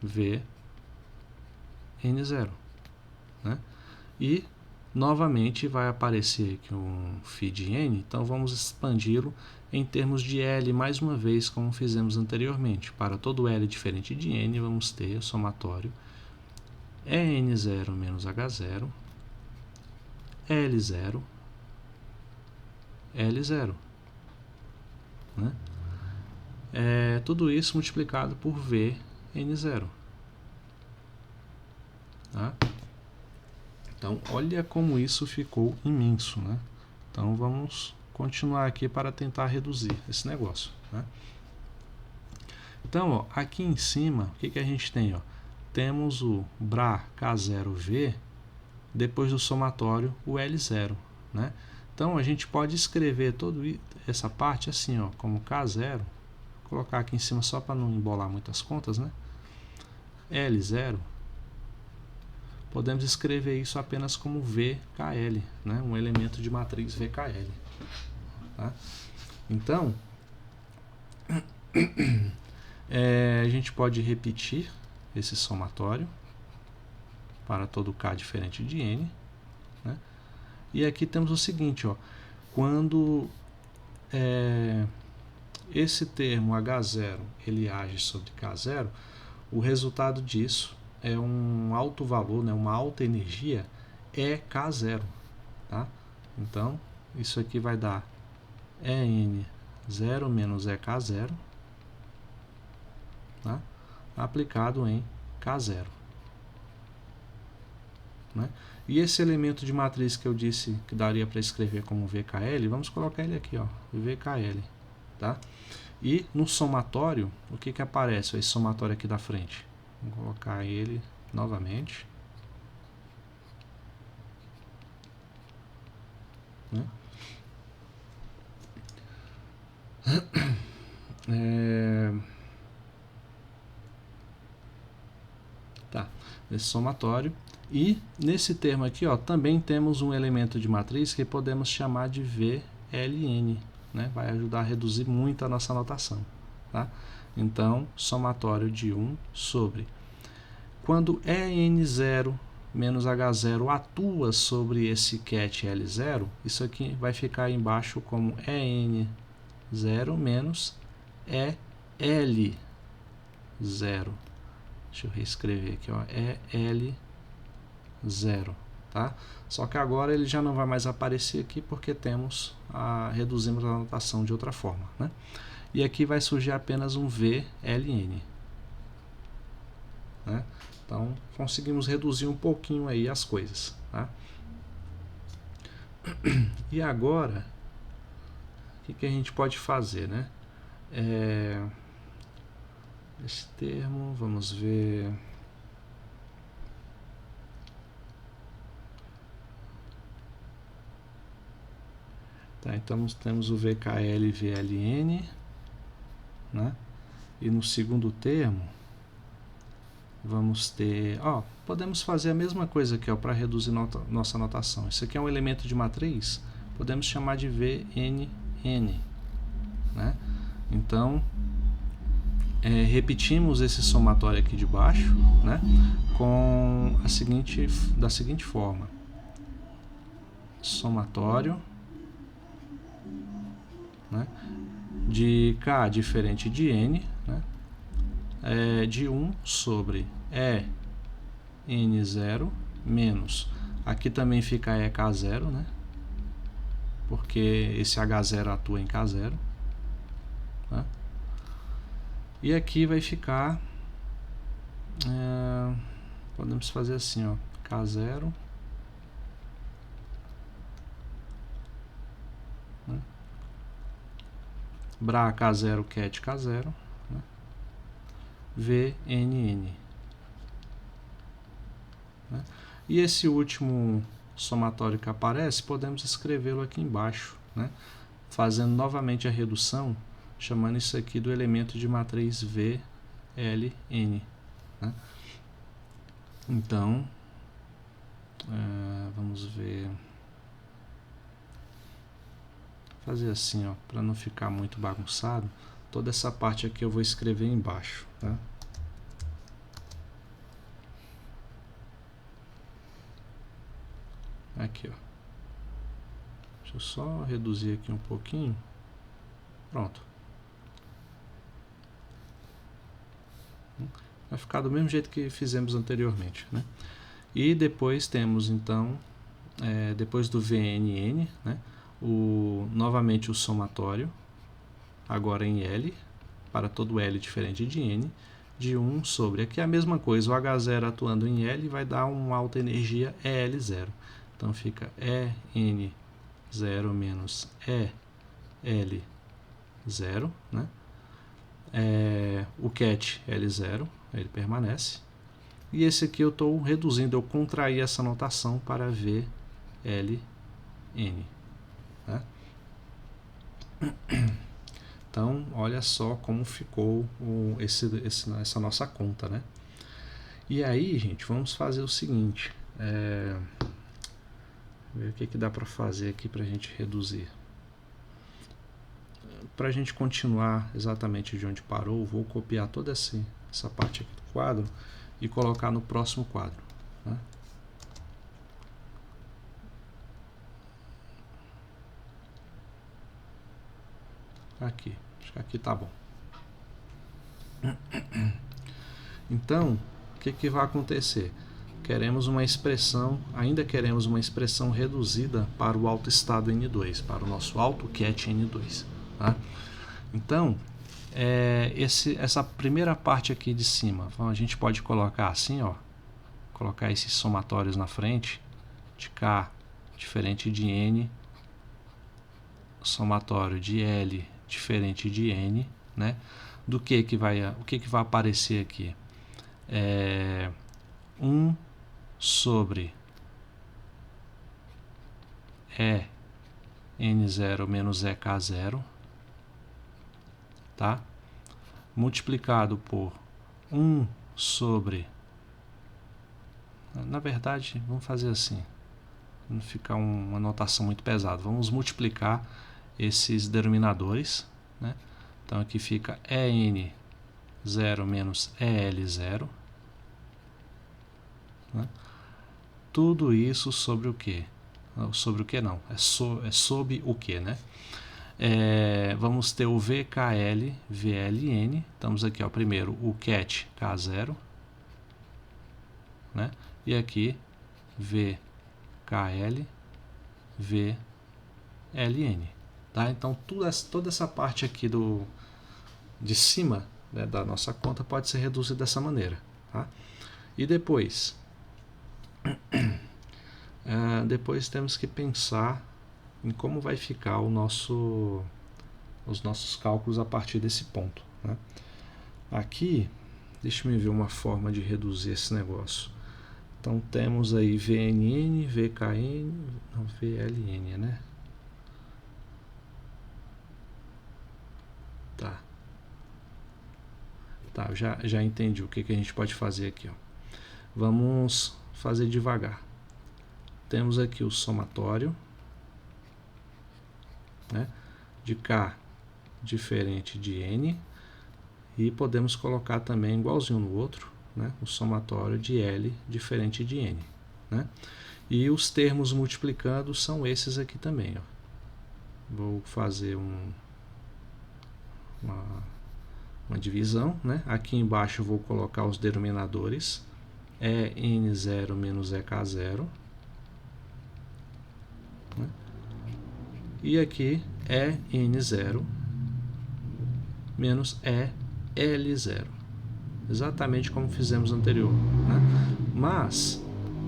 V N0, né? E novamente vai aparecer aqui um feed N, então vamos expandi-lo em termos de L mais uma vez, como fizemos anteriormente. Para todo L diferente de N, vamos ter o somatório EN0 menos H0, L0, L0, né? Tudo isso multiplicado por VN0. Tá? Então, olha como isso ficou imenso, né? Então, vamos continuar aqui para tentar reduzir esse negócio, né? Então, ó, aqui em cima, o que a gente tem? Ó? Temos o BRA K0V, depois do somatório o L0, né? Então, a gente pode escrever toda essa parte assim, ó, como K0, vou colocar aqui em cima só para não embolar muitas contas, né? L0, podemos escrever isso apenas como VKL, né? Um elemento de matriz VKL. Tá? Então, a gente pode repetir esse somatório para todo K diferente de N, né? E aqui temos o seguinte, ó, quando esse termo H0 ele age sobre K0, o resultado disso é um alto valor, né, uma alta energia, K0. Tá? Então, isso aqui vai dar EN0 menos EK0, tá? Aplicado em K0. Né? E esse elemento de matriz que eu disse que daria para escrever como VKL, vamos colocar ele aqui, ó, VKL. Tá? E no somatório, o que aparece? Esse somatório aqui da frente. Vou colocar ele novamente. Né? Tá, esse somatório. E nesse termo aqui, ó, também temos um elemento de matriz que podemos chamar de VLN. Né? Vai ajudar a reduzir muito a nossa notação. Tá? Então, somatório de 1 sobre. Quando EN0 menos H0 atua sobre esse ket L0, isso aqui vai ficar embaixo como EN0 menos EL0. Deixa eu reescrever aqui, ó, EL0, tá? Só que agora ele já não vai mais aparecer aqui porque reduzimos a notação de outra forma, né? E aqui vai surgir apenas um VLN, né? Então, conseguimos reduzir um pouquinho aí as coisas, tá? E agora, o que a gente pode fazer, né? Esse termo, vamos ver. Tá, então temos o VKL e VLN, né? E no segundo termo, vamos ter, ó, podemos fazer a mesma coisa aqui, ó, para reduzir nossa notação. Isso aqui é um elemento de matriz, podemos chamar de VNN, né? Então, repetimos esse somatório aqui de baixo, né? Com da seguinte forma: somatório, né, de K diferente de N, né, de 1 sobre EN0 menos, aqui também fica EK0, né, porque esse H0 atua em K0, né, e aqui vai ficar, podemos fazer assim, ó, K0, né, BRA K0 ket K0, né, VNN. Né? E esse último somatório que aparece, podemos escrevê-lo aqui embaixo, né? Fazendo novamente a redução, chamando isso aqui do elemento de matriz VLN. Né? Então, vamos ver, fazer assim, ó, para não ficar muito bagunçado, toda essa parte aqui eu vou escrever embaixo, tá? Aqui, ó. Deixa eu só reduzir aqui um pouquinho. Pronto. Vai ficar do mesmo jeito que fizemos anteriormente, né? E depois temos, então, depois do VNN, né? Novamente o somatório, agora em L, para todo L diferente de N, de 1 sobre. Aqui é a mesma coisa, o H0 atuando em L vai dar uma alta energia EL0. Então fica EN0 menos EL0, né? O cat L0, ele permanece. E esse aqui eu estou reduzindo, eu contraí essa notação para VLN. Né? Então, olha só como ficou essa nossa conta, né? E aí, gente, vamos fazer o seguinte. Ver o que dá para fazer aqui para a gente reduzir. Para a gente continuar exatamente de onde parou, vou copiar toda essa parte aqui do quadro e colocar no próximo quadro. Né? Aqui, acho que aqui tá bom. Então, o que vai acontecer? Ainda queremos uma expressão reduzida para o autoestado N2, para o nosso AutoCAT N2. Tá? Então, essa primeira parte aqui de cima, a gente pode colocar assim, ó, colocar esses somatórios na frente, de K diferente de N, somatório de L diferente de N, né? O que vai aparecer aqui? 1 sobre EN0 menos EK0, tá? Multiplicado por 1 sobre... Na verdade, vamos fazer assim, não ficar uma notação muito pesada. Vamos multiplicar esses denominadores, né? Então aqui fica EN0 menos EL0, né? Tudo isso sobre o que? Sobre o que não? É sob o que, né? Vamos ter o VKL, VLN. Estamos aqui, ó, primeiro o CAT K0, né? E aqui VKL, VLN. Tá? Então toda essa parte aqui de cima, né, da nossa conta pode ser reduzida dessa maneira. Tá? E depois temos que pensar em como vai ficar os nossos cálculos a partir desse ponto. Né? Aqui, deixa eu ver uma forma de reduzir esse negócio. Então temos aí VNN, VKN, não, VLN, né? Tá, eu já entendi o que a gente pode fazer aqui. Ó. Vamos fazer devagar. Temos aqui o somatório, né, de K diferente de N, e podemos colocar também, igualzinho no outro, né, o somatório de L diferente de N. Né? E os termos multiplicando são esses aqui também. Ó. Vou fazer uma divisão, né? Aqui embaixo eu vou colocar os denominadores EN0 menos EK0, né? E aqui EN0 menos EL0, exatamente como fizemos anterior, né? Mas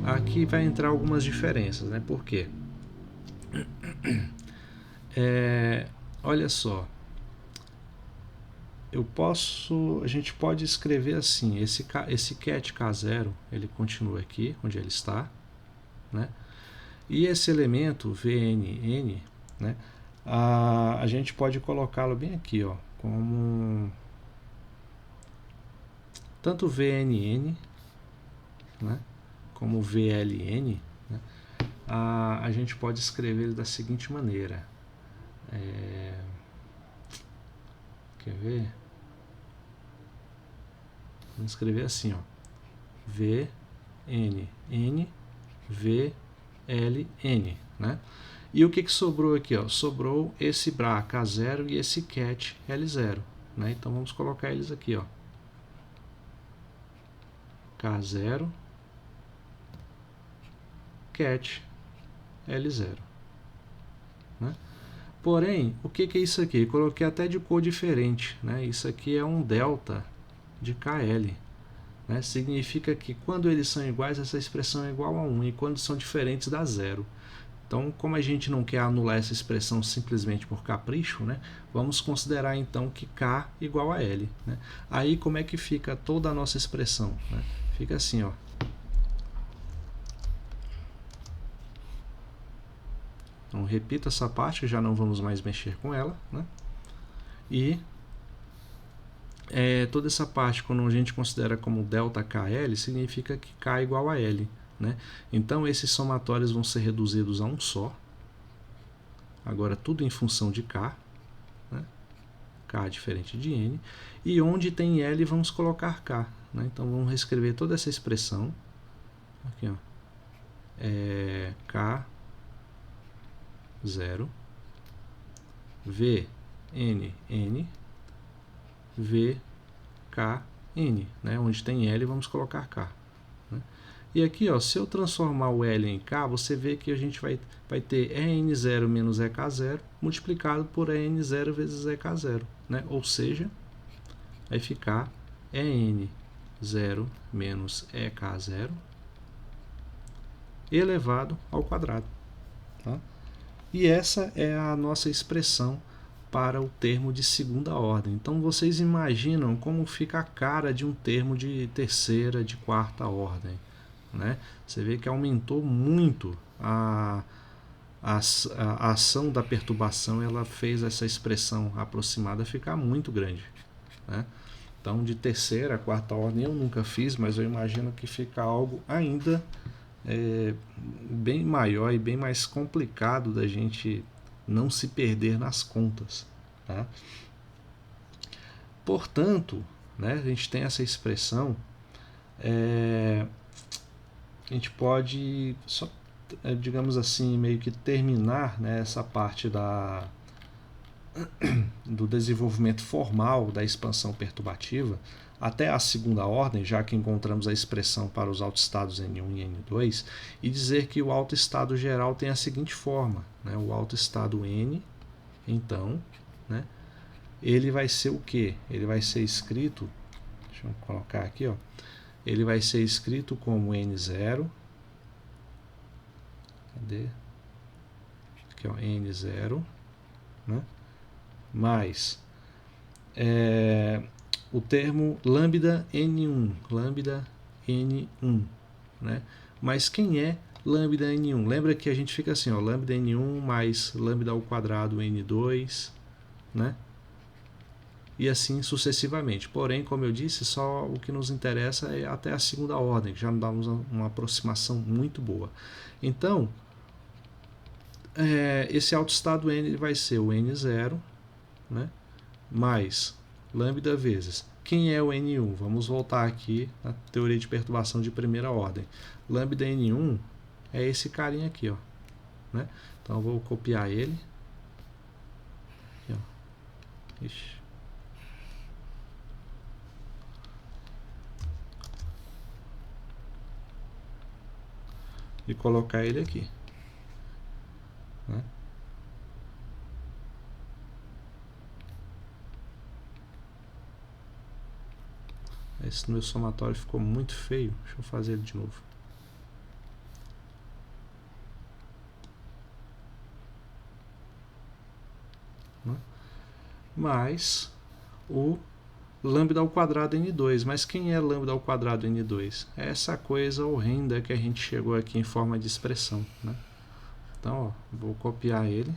aqui vai entrar algumas diferenças, né? Por quê? Olha só, a gente pode escrever assim, esse cat K0, ele continua aqui, onde ele está, né? E esse elemento VNN, né, a gente pode colocá-lo bem aqui, ó, como tanto VNN, né, como VLN, né, a gente pode escrever da seguinte maneira. Quer ver? Vamos escrever assim, ó. V, N, N, V, L, N, né? E o que sobrou aqui, ó? Sobrou esse bra K0 e esse cat L0, né? Então vamos colocar eles aqui, ó. K0, cat L0, né? Porém, o que é isso aqui? Eu coloquei até de cor diferente, né? Isso aqui é um delta de KL, né? Significa que quando eles são iguais, essa expressão é igual a 1, e quando são diferentes dá 0. Então, como a gente não quer anular essa expressão simplesmente por capricho, né, vamos considerar então que K igual a L, né? Aí como é que fica toda a nossa expressão, né? Fica assim, ó. Então, repito essa parte, já não vamos mais mexer com ela, né? E toda essa parte, quando a gente considera como ΔKL, significa que K igual a L, né? Então, esses somatórios vão ser reduzidos a um só. Agora, tudo em função de K, né? K diferente de N. E onde tem L, vamos colocar K, né? Então, vamos reescrever toda essa expressão. Aqui, ó. K0, V, N, N, V, K, N, né? Onde tem L, vamos colocar K, né? E aqui, ó, se eu transformar o L em K, você vê que a gente vai ter EN0 menos EK0 multiplicado por EN0 vezes EK0, né? Ou seja, vai ficar EN0 menos EK0 elevado ao quadrado, tá? E essa é a nossa expressão para o termo de segunda ordem. Então vocês imaginam como fica a cara de um termo de terceira, de quarta ordem, né? Você vê que aumentou muito a ação da perturbação, ela fez essa expressão aproximada ficar muito grande, né? Então de terceira a quarta ordem eu nunca fiz, mas eu imagino que fica algo ainda bem maior e bem mais complicado da gente não se perder nas contas, tá? Portanto, né, a gente tem essa expressão, a gente pode só, digamos assim, meio que terminar, né, essa parte do desenvolvimento formal da expansão perturbativa até a segunda ordem, já que encontramos a expressão para os autoestados N1 e N2, e dizer que o autoestado geral tem a seguinte forma, né? O autoestado N, então, né, ele vai ser o quê? Ele vai ser escrito, deixa eu colocar aqui, ó, ele vai ser escrito como N0, cadê? Aqui, ó, N0, né? Mais o termo lambda N1, né? Mas quem é lambda N1? Lembra que a gente fica assim, ó, lambda N1 mais lambda ao quadrado N2, né? E assim sucessivamente. Porém, como eu disse, só o que nos interessa é até a segunda ordem, que já nos dá uma aproximação muito boa. Então, esse autoestado N vai ser o N0, né? Mais lambda vezes. Quem é o N1? Vamos voltar aqui na teoria de perturbação de primeira ordem. Lambda N1 é esse carinha aqui, ó, né? Então eu vou copiar ele. Aqui, ó. Ixi. E colocar ele aqui, né? Esse meu somatório ficou muito feio. Deixa eu fazer ele de novo. Né? Mais o lambda ao quadrado N2. Mas quem é lambda ao quadrado N2? É essa coisa horrenda que a gente chegou aqui em forma de expressão, né? Então, ó, vou copiar ele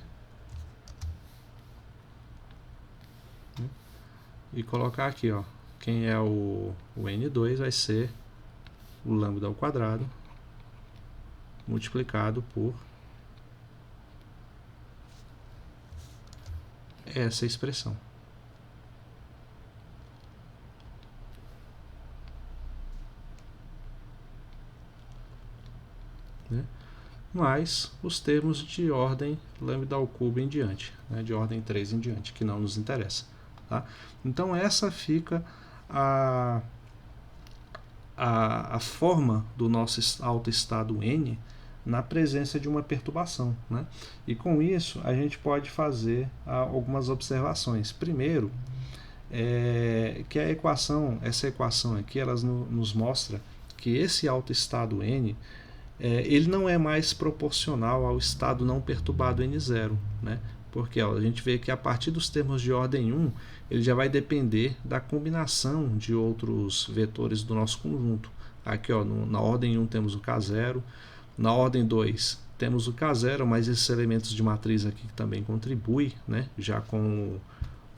e colocar aqui, ó. Quem é o N2 vai ser o lambda ao quadrado multiplicado por essa expressão. mais os termos de ordem lambda ao cubo em diante, né, de ordem 3 em diante, que não nos interessa. Tá? Então essa fica a forma do nosso autoestado N na presença de uma perturbação. Né? E com isso a gente pode fazer algumas observações. Primeiro, que essa equação aqui, ela nos mostra que esse autoestado N ele não é mais proporcional ao estado não perturbado N0, né? Porque a gente vê que a partir dos termos de ordem 1, ele já vai depender da combinação de outros vetores do nosso conjunto. Aqui na ordem 1 temos o K0, na ordem 2 temos o K0, mas esses elementos de matriz aqui também contribuem, né? Já com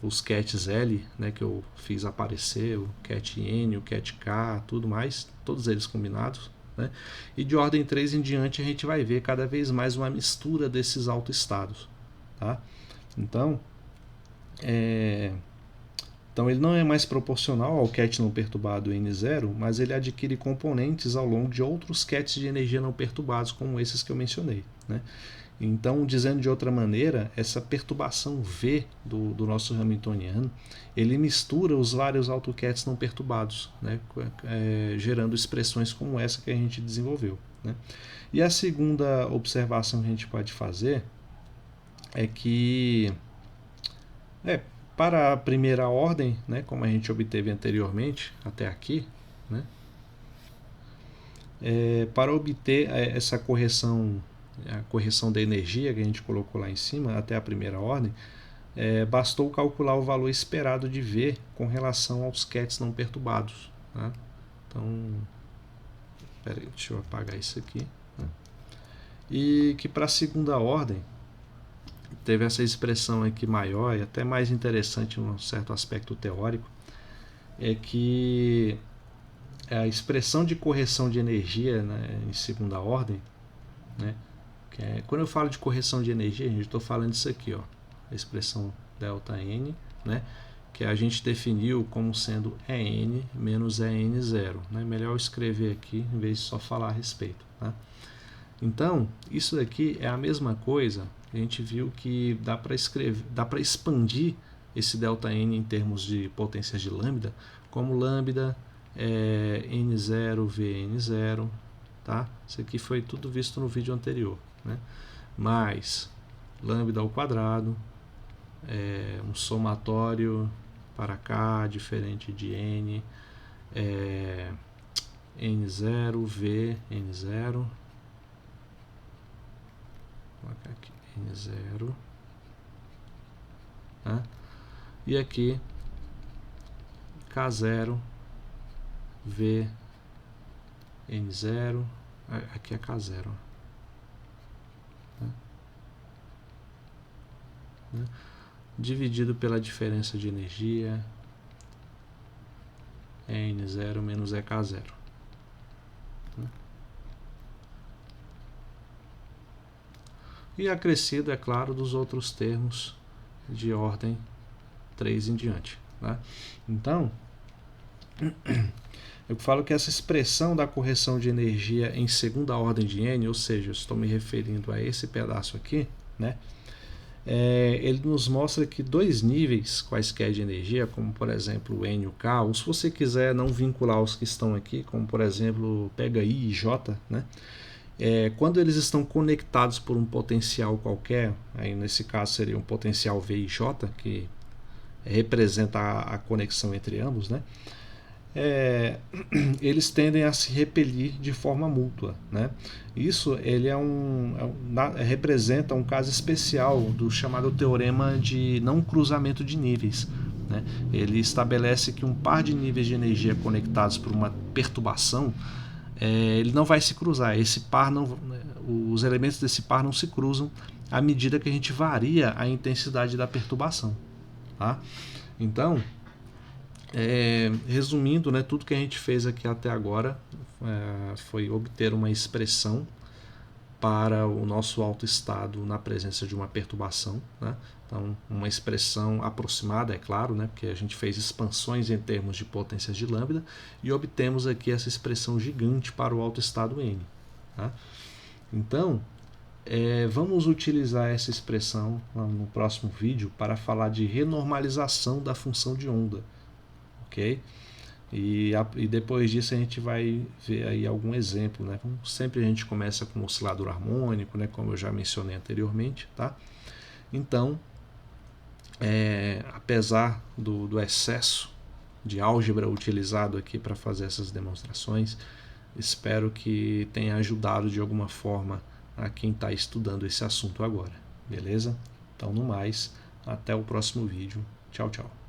os cats L, né, que eu fiz aparecer, o cat N, o cat K, tudo mais, todos eles combinados. Né? E de ordem 3 em diante a gente vai ver cada vez mais uma mistura desses autoestados. Tá? Então ele não é mais proporcional ao cat não perturbado N0, mas ele adquire componentes ao longo de outros cats de energia não perturbados, como esses que eu mencionei. Né? Então, dizendo de outra maneira, essa perturbação V do nosso Hamiltoniano, ele mistura os vários autocats não perturbados, né, gerando expressões como essa que a gente desenvolveu. Né? E a segunda observação que a gente pode fazer é que, para a primeira ordem, né, como a gente obteve anteriormente, até aqui, né, para obter essa correção, a correção da energia que a gente colocou lá em cima, até a primeira ordem, bastou calcular o valor esperado de V com relação aos cats não perturbados. Tá? Então, peraí, deixa eu apagar isso aqui. Né? E que para a segunda ordem, teve essa expressão aqui maior e até mais interessante num certo aspecto teórico, é que a expressão de correção de energia, né, em segunda ordem, né, quando eu falo de correção de energia, a gente estou falando disso aqui, ó, a expressão ΔN, né, que a gente definiu como sendo EN menos EN0. Né, melhor eu escrever aqui em vez de só falar a respeito. Tá? Então, isso daqui é a mesma coisa. A gente viu que dá para expandir esse ΔN em termos de potências de lambda, como lambda N0 VN0, tá? Isso aqui foi tudo visto no vídeo anterior, né? Mais lambda ao quadrado, um somatório para cá diferente de N, N0 V N0, vou colocar aqui N0, tá? E aqui K0 V N0, aqui é K0, né? Dividido pela diferença de energia N0 menos EK0. Né? E acrescido, é claro, dos outros termos de ordem 3 em diante. Né? Então, eu falo que essa expressão da correção de energia em segunda ordem de N, ou seja, eu estou me referindo a esse pedaço aqui, né? Ele nos mostra que dois níveis quaisquer de energia, como por exemplo o N e o K, ou se você quiser não vincular os que estão aqui, como por exemplo pega I e J, né? Quando eles estão conectados por um potencial qualquer, aí nesse caso seria um potencial V e J, que representa a conexão entre ambos, né? Eles tendem a se repelir de forma mútua, né? Isso ele representa um caso especial do chamado teorema de não cruzamento de níveis, né? Ele estabelece que um par de níveis de energia conectados por uma perturbação, ele não vai se cruzar. Os elementos desse par não se cruzam à medida que a gente varia a intensidade da perturbação, tá? Então, resumindo, né, tudo que a gente fez aqui até agora foi obter uma expressão para o nosso autoestado na presença de uma perturbação, né? Então, uma expressão aproximada, é claro, né, porque a gente fez expansões em termos de potências de lambda e obtemos aqui essa expressão gigante para o autoestado N. Tá? Então, Vamos utilizar essa expressão no próximo vídeo para falar de renormalização da função de onda, ok? E depois disso a gente vai ver aí algum exemplo, né? Como sempre a gente começa com o oscilador harmônico, né? Como eu já mencionei anteriormente, tá? Então, apesar do excesso de álgebra utilizado aqui para fazer essas demonstrações, espero que tenha ajudado de alguma forma a quem está estudando esse assunto agora, beleza? Então, no mais, até o próximo vídeo. Tchau, tchau.